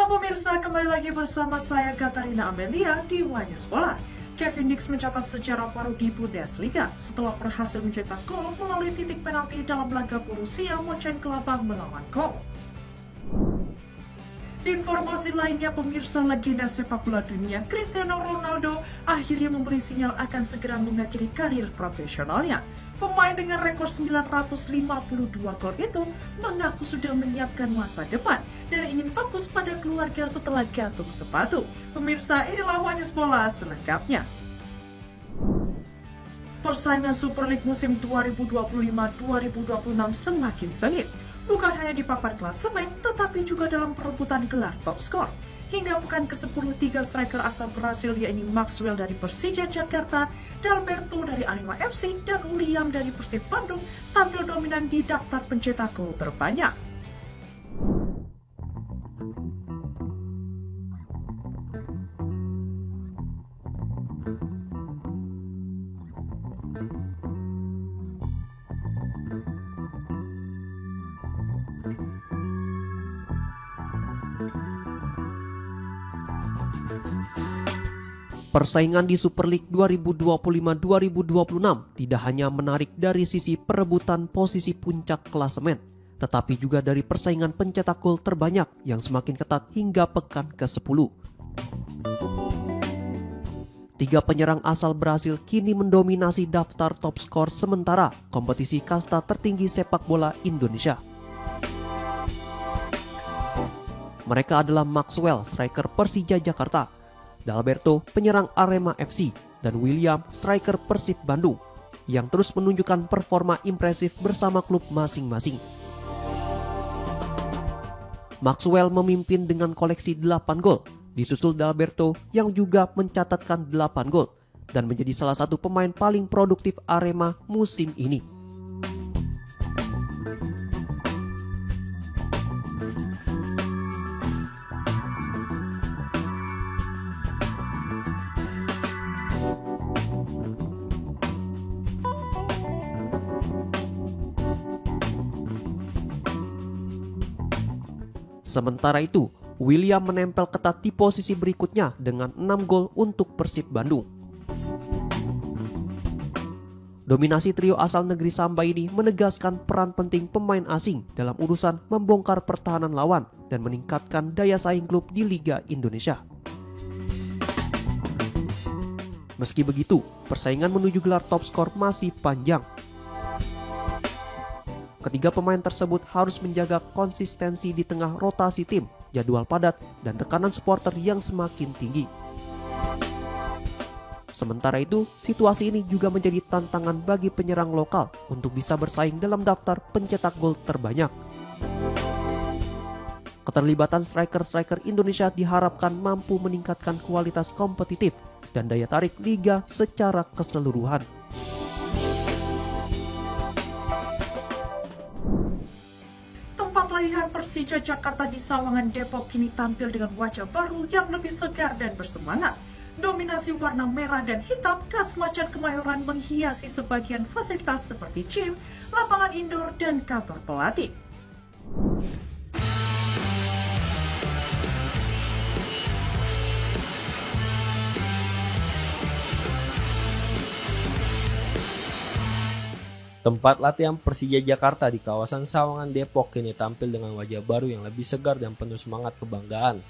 Halo pemirsa, kembali lagi bersama saya Katarina Amelia di Wanyus Bola. Kevin Dix mencatat sejarah baru di Bundesliga setelah berhasil mencetak gol melalui titik penalti dalam laga Borussia Mönchengladbach melawan Köln. Di informasi lainnya, pemirsa, legenda sepak bola dunia Cristiano Ronaldo akhirnya memberi sinyal akan segera mengakhiri karir profesionalnya. Pemain dengan rekor 952 gol itu mengaku sudah menyiapkan masa depan dan ingin fokus pada keluarga setelah gantung sepatu. Pemirsa, inilah Wanyus Bola selengkapnya. Persaingan Super League musim 2025-2026 semakin sengit. Bukan hanya di papan klasemen, tetapi juga dalam perebutan gelar top skor. Hingga pekan ke-10, 3 striker asal Brasil yaitu Maxwell dari Persija Jakarta, Dalberto dari Arema FC, dan William dari Persib Bandung tampil dominan di daftar pencetak gol terbanyak. Persaingan di Super League 2025-2026 tidak hanya menarik dari sisi perebutan posisi puncak klasemen, tetapi juga dari persaingan pencetak gol terbanyak yang semakin ketat hingga pekan ke-10. 3 penyerang asal Brasil kini mendominasi daftar top skor sementara kompetisi kasta tertinggi sepak bola Indonesia. Mereka adalah Maxwell, striker Persija Jakarta, Dalberto, penyerang Arema FC, dan William, striker Persib Bandung, yang terus menunjukkan performa impresif bersama klub masing-masing. Maxwell memimpin dengan koleksi 8 gol, disusul Dalberto yang juga mencatatkan 8 gol, dan menjadi salah satu pemain paling produktif Arema musim ini. Sementara itu, William menempel ketat di posisi berikutnya dengan 6 gol untuk Persib Bandung. Dominasi trio asal negeri Samba ini menegaskan peran penting pemain asing dalam urusan membongkar pertahanan lawan dan meningkatkan daya saing klub di Liga Indonesia. Meski begitu, persaingan menuju gelar top skor masih panjang. Ketiga pemain tersebut harus menjaga konsistensi di tengah rotasi tim, jadwal padat, dan tekanan supporter yang semakin tinggi. Sementara itu, situasi ini juga menjadi tantangan bagi penyerang lokal untuk bisa bersaing dalam daftar pencetak gol terbanyak. Keterlibatan striker-striker Indonesia diharapkan mampu meningkatkan kualitas kompetitif dan daya tarik liga secara keseluruhan. Latihan Persija Jakarta di Sawangan Depok kini tampil dengan wajah baru yang lebih segar dan bersemangat. Dominasi warna merah dan hitam khas Macan Kemayoran menghiasi sebagian fasilitas seperti gym, lapangan indoor, dan kantor pelatih. Tempat latihan Persija Jakarta di kawasan Sawangan Depok kini tampil dengan wajah baru yang lebih segar dan penuh semangat kebanggaan.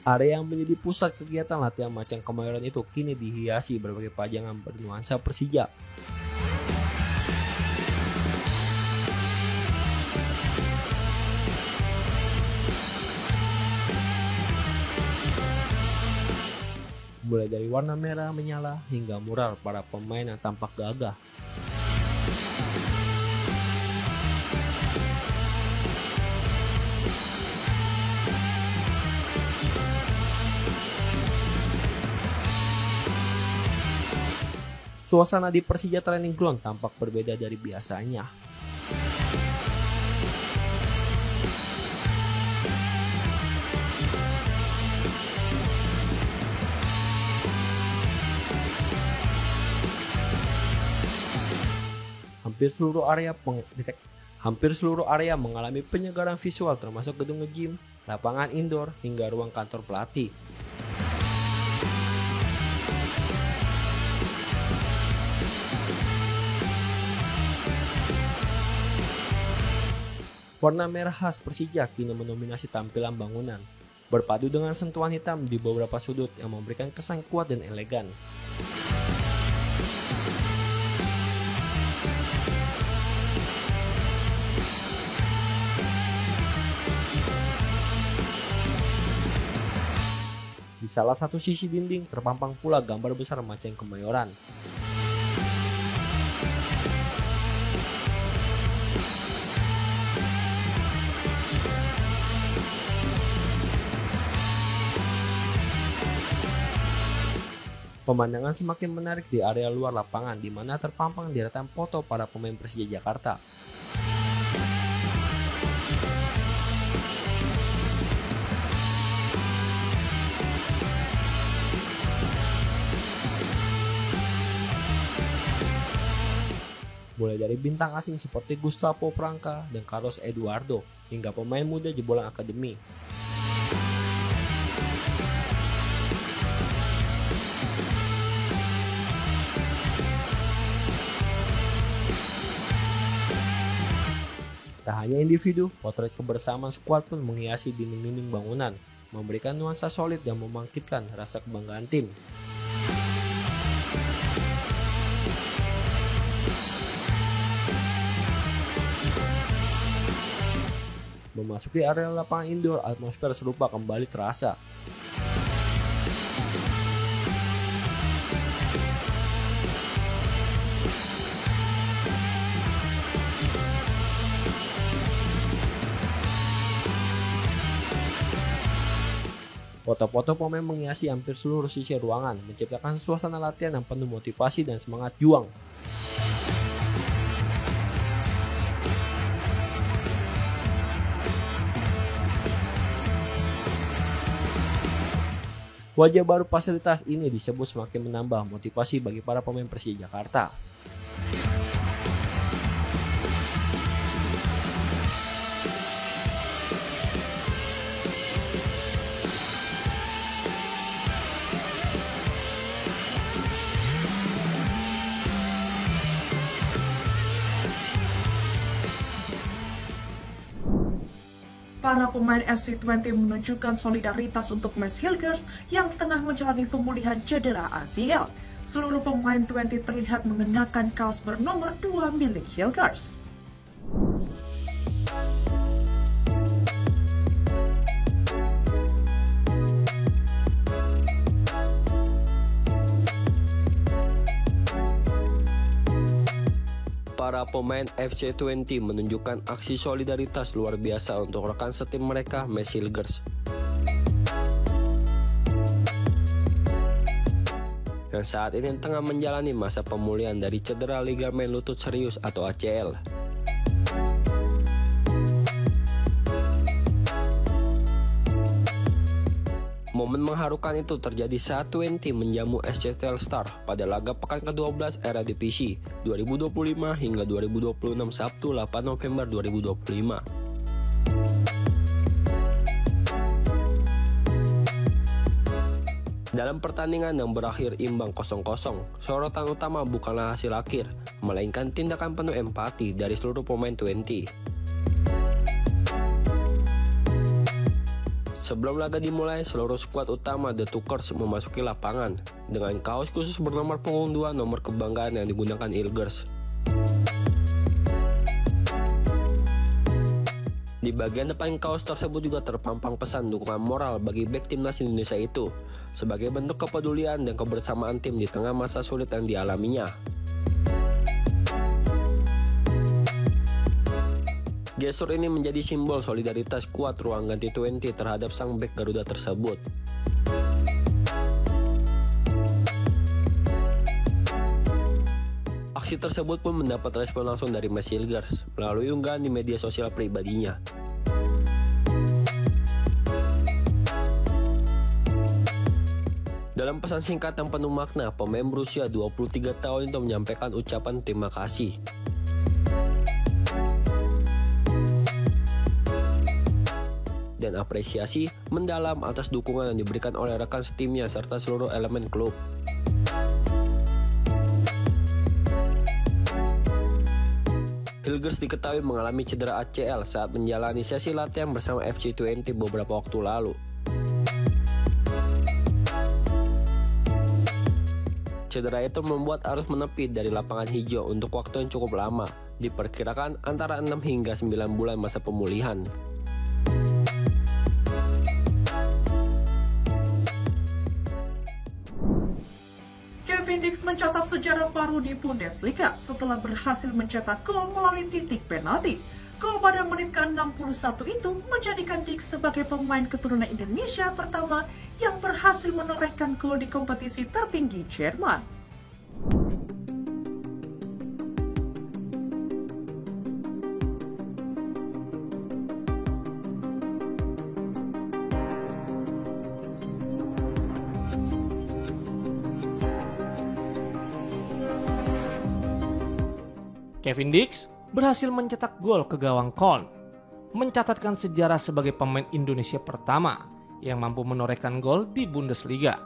Area yang menjadi pusat kegiatan latihan Macan Kemayoran itu kini dihiasi berbagai pajangan bernuansa Persija. Mulai dari warna merah menyala hingga mural para pemain yang tampak gagah. Suasana di Persija Training Ground tampak berbeda dari biasanya. Hampir seluruh area mengalami penyegaran visual termasuk gedung nge-gym, lapangan indoor, hingga ruang kantor pelatih. Warna merah khas Persija kini mendominasi tampilan bangunan, berpadu dengan sentuhan hitam di beberapa sudut yang memberikan kesan kuat dan elegan. Di salah satu sisi dinding terpampang pula gambar besar Macan Kemayoran. Pemandangan semakin menarik di area luar lapangan di mana terpampang deretan foto para pemain Persija Jakarta. Mulai dari bintang asing seperti Gustavo Franca dan Carlos Eduardo hingga pemain muda jebolan akademi. Tak hanya individu, potret kebersamaan skuad pun menghiasi dinding-dinding bangunan, memberikan nuansa solid dan membangkitkan rasa kebanggaan tim. Memasuki area lapangan indoor, atmosfer serupa kembali terasa. Foto-foto pemain menghiasi hampir seluruh sisi ruangan, menciptakan suasana latihan yang penuh motivasi dan semangat juang. Wajah baru fasilitas ini disebut semakin menambah motivasi bagi para pemain Persija Jakarta. Para pemain FC20 menunjukkan solidaritas untuk Mads Hilgers yang tengah menjalani pemulihan cedera ACL. Seluruh pemain 20 terlihat mengenakan kaos bernomor 2 milik Hilgers. Para pemain FC20 menunjukkan aksi solidaritas luar biasa untuk rekan setim mereka, Mads Hilgers. Yang saat ini tengah menjalani masa pemulihan dari cedera ligamen lutut serius atau ACL. Momen mengharukan itu terjadi saat 20 menjamu SC Telstar pada laga pekan ke-12 era divisi 2025 hingga 2026 Sabtu 8 November 2025. Dalam pertandingan yang berakhir imbang 0-0, sorotan utama bukanlah hasil akhir, melainkan tindakan penuh empati dari seluruh pemain 20. Sebelum laga dimulai, seluruh skuad utama The Tukers memasuki lapangan dengan kaos khusus bernomor punggung 2 nomor kebanggaan yang digunakan Hilgers. Di bagian depan kaos tersebut juga terpampang pesan dukungan moral bagi bek timnas Indonesia itu sebagai bentuk kepedulian dan kebersamaan tim di tengah masa sulit yang dialaminya. Gestur ini menjadi simbol solidaritas kuat ruang ganti 20 terhadap sang bek Garuda tersebut. Aksi tersebut pun mendapat respon langsung dari Mads Hilgers melalui unggahan di media sosial pribadinya. Dalam pesan singkat yang penuh makna, pemain berusia 23 tahun itu menyampaikan ucapan terima kasih. dan apresiasi mendalam atas dukungan yang diberikan oleh rekan setimnya serta seluruh elemen klub. Hilgers diketahui mengalami cedera ACL saat menjalani sesi latihan bersama FC20 beberapa waktu lalu. Cedera itu membuat harus menepi dari lapangan hijau untuk waktu yang cukup lama, diperkirakan antara 6 hingga 9 bulan masa pemulihan. Kevin Dix mencatat sejarah baru di Bundesliga setelah berhasil mencetak gol melalui titik penalti. Gol pada menit ke-61 itu menjadikan Dix sebagai pemain keturunan Indonesia pertama yang berhasil menorehkan gol di kompetisi tertinggi Jerman. Kevin Dix berhasil mencetak gol ke gawang Köln, mencatatkan sejarah sebagai pemain Indonesia pertama yang mampu menorehkan gol di Bundesliga.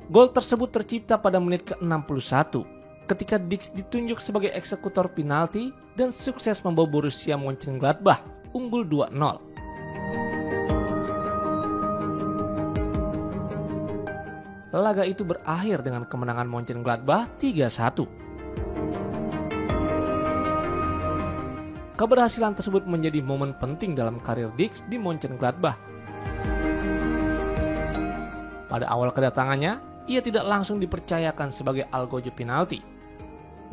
Gol tersebut tercipta pada menit ke-61 ketika Dix ditunjuk sebagai eksekutor penalti dan sukses membawa Borussia Mönchengladbach unggul 2-0. Laga itu berakhir dengan kemenangan Mönchengladbach 3-1. Keberhasilan tersebut menjadi momen penting dalam karir Dix di Mönchengladbach. Pada awal kedatangannya, ia tidak langsung dipercayakan sebagai algojo penalti.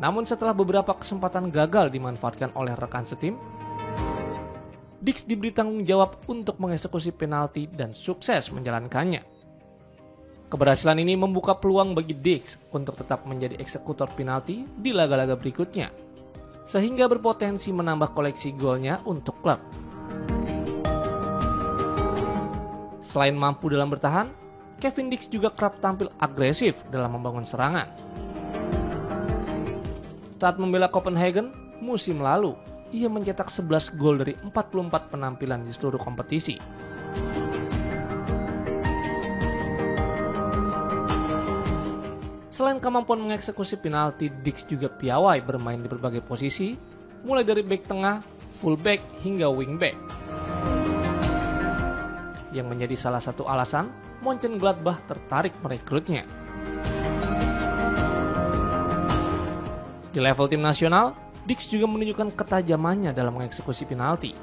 Namun setelah beberapa kesempatan gagal dimanfaatkan oleh rekan setim, Dix diberi tanggung jawab untuk mengeksekusi penalti dan sukses menjalankannya. Keberhasilan ini membuka peluang bagi Dix untuk tetap menjadi eksekutor penalti di laga-laga berikutnya, sehingga berpotensi menambah koleksi golnya untuk klub. Selain mampu dalam bertahan, Kevin Dix juga kerap tampil agresif dalam membangun serangan. Saat membela Copenhagen musim lalu, ia mencetak 11 gol dari 44 penampilan di seluruh kompetisi. Selain kemampuan mengeksekusi penalti, Dix juga piawai bermain di berbagai posisi, mulai dari bek tengah, fullback, hingga wingback. Yang menjadi salah satu alasan Mönchengladbach tertarik merekrutnya. Di level tim nasional, Dix juga menunjukkan ketajamannya dalam mengeksekusi penalti.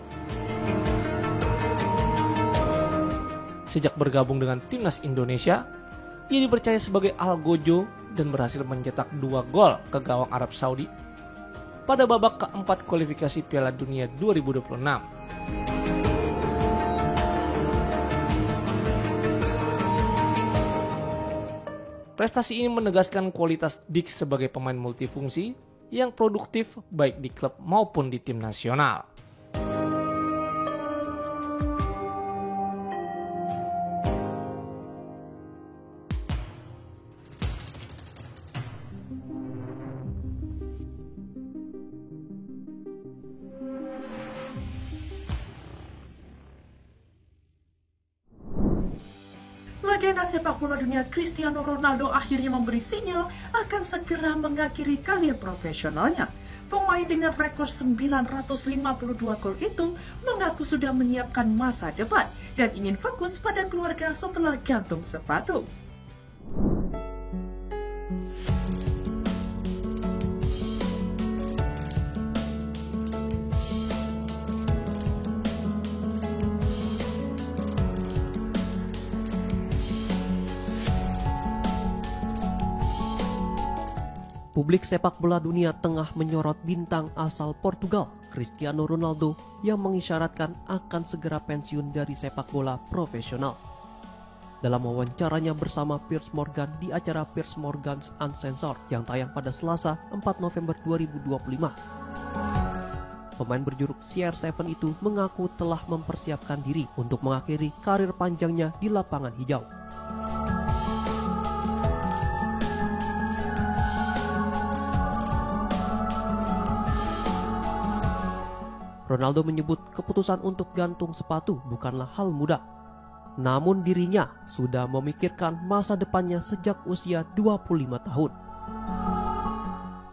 Sejak bergabung dengan timnas Indonesia, ia dipercaya sebagai algojo dan berhasil mencetak 2 gol ke gawang Arab Saudi pada babak keempat kualifikasi Piala Dunia 2026. Prestasi ini menegaskan kualitas Dix sebagai pemain multifungsi yang produktif baik di klub maupun di tim nasional. Legenda sepak bola dunia Cristiano Ronaldo akhirnya memberi sinyal akan segera mengakhiri karir profesionalnya. Pemain dengan rekor 952 gol itu mengaku sudah menyiapkan masa depan dan ingin fokus pada keluarga setelah gantung sepatu. Publik sepak bola dunia tengah menyorot bintang asal Portugal, Cristiano Ronaldo, yang mengisyaratkan akan segera pensiun dari sepak bola profesional. Dalam wawancaranya bersama Piers Morgan di acara Piers Morgan's Uncensored yang tayang pada Selasa 4 November 2025, pemain berjuluk CR7 itu mengaku telah mempersiapkan diri untuk mengakhiri karir panjangnya di lapangan hijau. Ronaldo menyebut keputusan untuk gantung sepatu bukanlah hal mudah. Namun dirinya sudah memikirkan masa depannya sejak usia 25 tahun.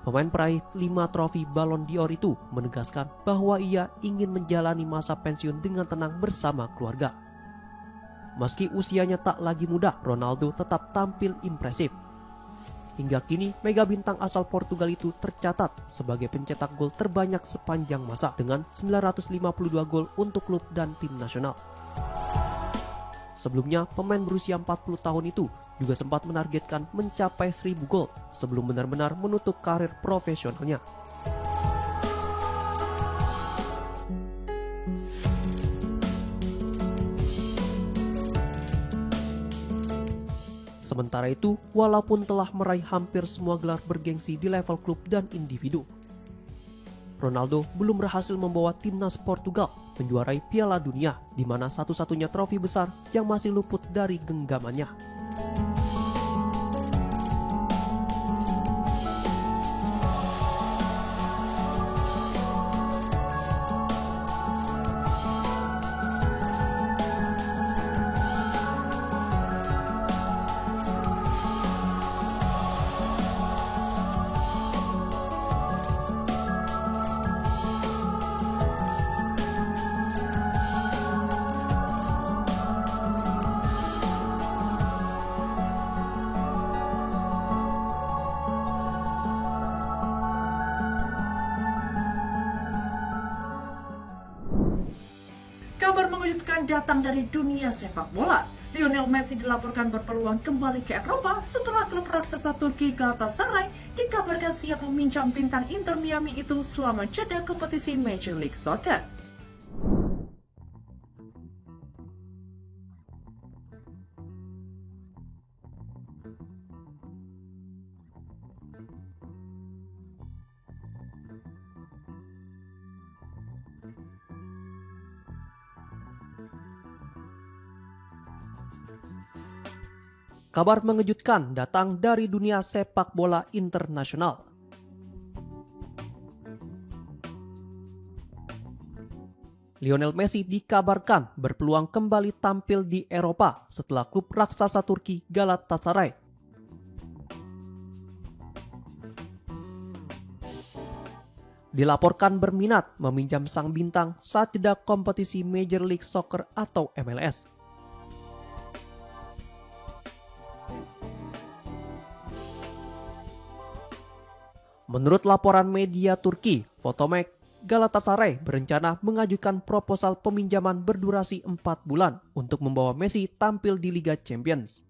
Pemain peraih 5 trofi Ballon d'Or itu menegaskan bahwa ia ingin menjalani masa pensiun dengan tenang bersama keluarga. Meski usianya tak lagi muda, Ronaldo tetap tampil impresif. Hingga kini, mega bintang asal Portugal itu tercatat sebagai pencetak gol terbanyak sepanjang masa dengan 952 gol untuk klub dan tim nasional. Sebelumnya, pemain berusia 40 tahun itu juga sempat menargetkan mencapai 1000 gol sebelum benar-benar menutup karir profesionalnya. Sementara itu, walaupun telah meraih hampir semua gelar bergengsi di level klub dan individu, Ronaldo belum berhasil membawa timnas Portugal menjuarai Piala Dunia, di mana satu-satunya trofi besar yang masih luput dari genggamannya. Kabar mengejutkan datang dari dunia sepak bola. Lionel Messi dilaporkan berpeluang kembali ke Eropa setelah klub raksasa Turki Galatasaray dikabarkan siap meminjam bintang Inter Miami itu selama jeda kompetisi Major League Soccer. Kabar mengejutkan datang dari dunia sepak bola internasional. Lionel Messi dikabarkan berpeluang kembali tampil di Eropa setelah klub raksasa Turki Galatasaray dilaporkan berminat meminjam sang bintang saat jeda kompetisi Major League Soccer atau MLS. Menurut laporan media Turki, Fotomek, Galatasaray berencana mengajukan proposal peminjaman berdurasi 4 bulan untuk membawa Messi tampil di Liga Champions.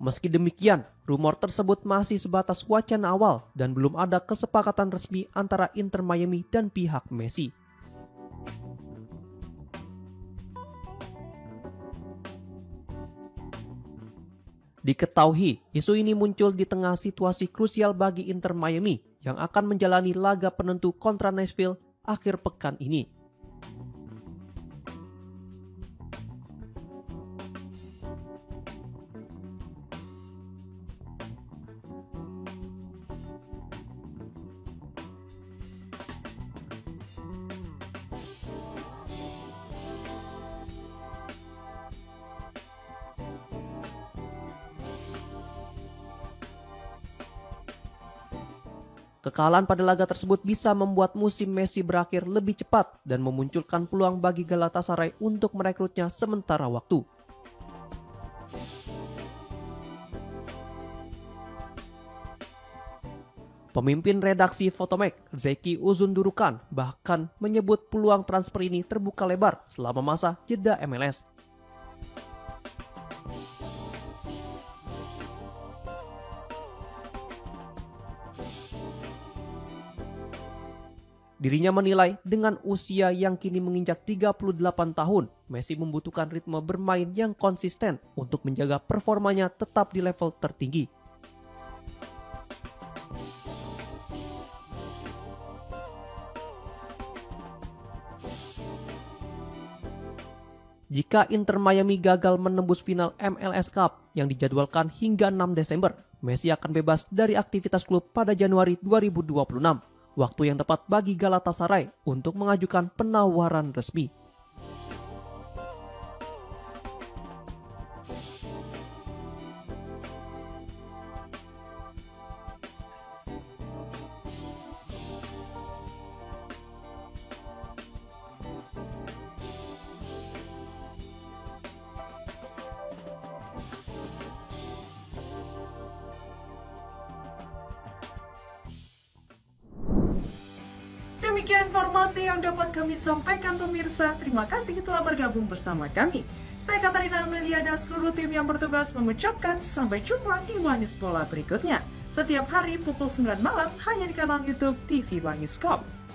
Meski demikian, rumor tersebut masih sebatas wacana awal dan belum ada kesepakatan resmi antara Inter Miami dan pihak Messi. Diketahui, isu ini muncul di tengah situasi krusial bagi Inter Miami yang akan menjalani laga penentu kontra Nashville akhir pekan ini. Kekalahan pada laga tersebut bisa membuat musim Messi berakhir lebih cepat dan memunculkan peluang bagi Galatasaray untuk merekrutnya sementara waktu. Pemimpin redaksi Fotomek, Zeki Uzundurukan, bahkan menyebut peluang transfer ini terbuka lebar selama masa jeda MLS. Dirinya menilai dengan usia yang kini menginjak 38 tahun, Messi membutuhkan ritme bermain yang konsisten untuk menjaga performanya tetap di level tertinggi. Jika Inter Miami gagal menembus final MLS Cup yang dijadwalkan hingga 6 Desember, Messi akan bebas dari aktivitas klub pada Januari 2026, waktu yang tepat bagi Galatasaray untuk mengajukan penawaran resmi. Demikian informasi yang dapat kami sampaikan pemirsa. Terima kasih telah bergabung bersama kami. Saya Katarina Amelia dan seluruh tim yang bertugas mengucapkan sampai jumpa di Wanyus Bola berikutnya. Setiap hari pukul 9 malam hanya di kanal YouTube TV Wanyus.com.